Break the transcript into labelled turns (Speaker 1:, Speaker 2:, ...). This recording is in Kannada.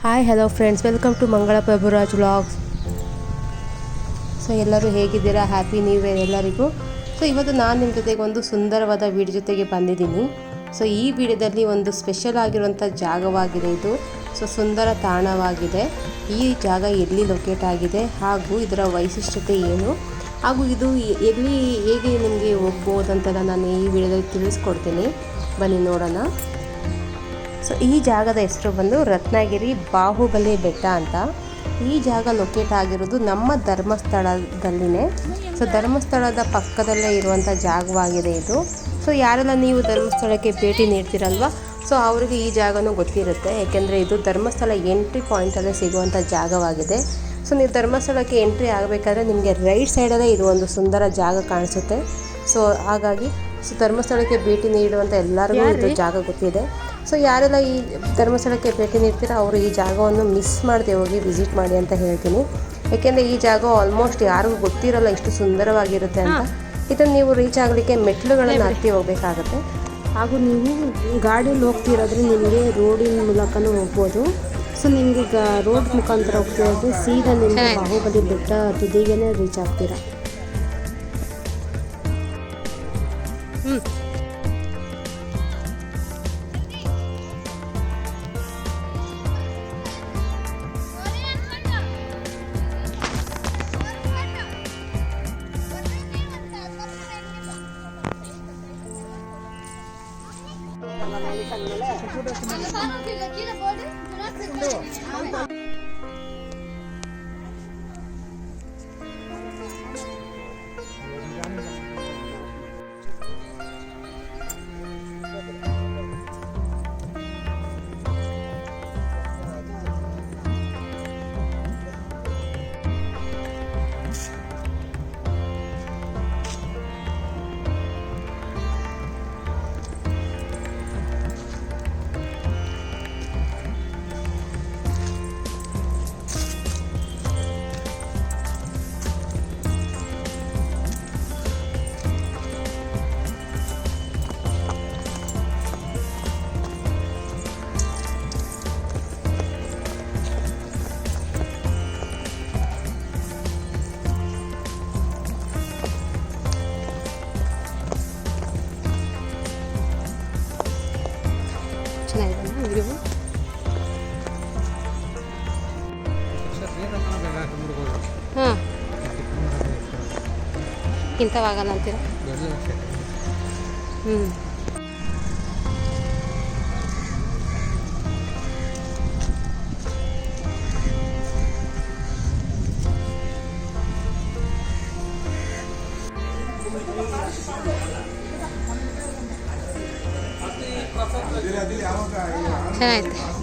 Speaker 1: Hi hello friends, welcome to Mangala Prabhuraj vlogs. So ಎಲ್ಲರೂ ಹೇಗಿದ್ದೀರಾ? ಹ್ಯಾಪಿ ನ್ಯೂ ಇಯರ್ ಎಲ್ಲರಿಗೂ. ಸೊ ಇವತ್ತು ನಾನು ನಿಮ್ಮ ಜೊತೆಗೆ ಒಂದು ಸುಂದರವಾದ ವಿಡಿಯೋ ಜೊತೆಗೆ ಬಂದಿದ್ದೀನಿ. ಸೊ ಈ ವಿಡಿಯೋದಲ್ಲಿ ಒಂದು ಸ್ಪೆಷಲ್ ಆಗಿರುವಂಥ ಜಾಗವಾಗಿದೆ ಇದು. ಸೊ ಸುಂದರ ತಾಣವಾಗಿದೆ. ಈ ಜಾಗ ಎಲ್ಲಿ ಲೊಕೇಟ್ ಆಗಿದೆ ಹಾಗೂ ಇದರ ವೈಶಿಷ್ಟ್ಯತೆ ಏನು ಹಾಗೂ ಇದು ಎಲ್ಲಿ ಹೇಗೆ ನಿಮಗೆ ಹೋಗ್ಬೋದಂತೆಲ್ಲ ನಾನು ಈ ವಿಡಿಯೋದಲ್ಲಿ ತಿಳಿಸ್ಕೊಡ್ತೀನಿ. ಬನ್ನಿ ನೋಡೋಣ. ಸೊ ಈ ಜಾಗದ ಹೆಸರು ಬಂದು ರತ್ನಗಿರಿ ಬಾಹುಬಲಿ ಬೆಟ್ಟ ಅಂತ. ಈ ಜಾಗ ಲೊಕೇಟ್ ಆಗಿರೋದು ನಮ್ಮ ಧರ್ಮಸ್ಥಳದಲ್ಲಿನೇ. ಸೊ ಧರ್ಮಸ್ಥಳದ ಪಕ್ಕದಲ್ಲೇ ಇರುವಂಥ ಜಾಗವಾಗಿದೆ ಇದು. ಸೊ ಯಾರೆಲ್ಲ ನೀವು ಧರ್ಮಸ್ಥಳಕ್ಕೆ ಭೇಟಿ ನೀಡ್ತೀರಲ್ವ, ಸೊ ಅವರಿಗೆ ಈ ಜಾಗನೂ ಗೊತ್ತಿರುತ್ತೆ. ಏಕೆಂದರೆ ಇದು ಧರ್ಮಸ್ಥಳ ಎಂಟ್ರಿ ಪಾಯಿಂಟಲ್ಲೇ ಸಿಗುವಂಥ ಜಾಗವಾಗಿದೆ. ಸೊ ನೀವು ಧರ್ಮಸ್ಥಳಕ್ಕೆ ಎಂಟ್ರಿ ಆಗಬೇಕಾದ್ರೆ ನಿಮಗೆ ರೈಟ್ ಸೈಡಲ್ಲೇ ಇದು ಒಂದು ಸುಂದರ ಜಾಗ ಕಾಣಿಸುತ್ತೆ. ಸೊ ಹಾಗಾಗಿ ಧರ್ಮಸ್ಥಳಕ್ಕೆ ಭೇಟಿ ನೀಡುವಂಥ ಎಲ್ಲರಿಗೂ ಇದು ಜಾಗ ಗೊತ್ತಿದೆ. ಸೊ ಯಾರೆಲ್ಲ ಈ ಧರ್ಮಸ್ಥಳಕ್ಕೆ ಭೇಟಿ ನೀಡ್ತೀರೋ ಅವರು ಈ ಜಾಗವನ್ನು ಮಿಸ್ ಮಾಡದೆ ಹೋಗಿ ವಿಸಿಟ್ ಮಾಡಿ ಅಂತ ಹೇಳ್ತೀನಿ. ಏಕೆಂದರೆ ಈ ಜಾಗ ಆಲ್ಮೋಸ್ಟ್ ಯಾರಿಗೂ ಗೊತ್ತಿರಲ್ಲ ಎಷ್ಟು ಸುಂದರವಾಗಿರುತ್ತೆ ಅಂತ. ಇದನ್ನು ನೀವು ರೀಚ್ ಆಗಲಿಕ್ಕೆ ಮೆಟ್ಲುಗಳನ್ನು ಹತ್ತಿ ಹೋಗಬೇಕಾಗತ್ತೆ.
Speaker 2: ಹಾಗೂ ನೀವು ಗಾಡಿಯಲ್ಲಿ ಹೋಗ್ತಿರೋದ್ರೆ ನಿಮಗೆ ರೋಡಿನ ಮೂಲಕನೂ ಹೋಗ್ಬೋದು. ಸೊ ನಿಮಗೆ ರೋಡ್ ಮುಖಾಂತರ ಹೋಗ್ತಿರೋದ್ರೆ ಸೀದಾ ನಿಮಗೆ ಬಾಹುಬಲಿ ಬೆಟ್ಟ ತುದಿಗೇನೆ ರೀಚ್ ಆಗ್ತೀರಾ.
Speaker 1: ಹಾಂ, ಇಂಥವಾಗಲ್ಲ ಅಂತೀರ? ಚೆನ್ನಾಯ್ತು.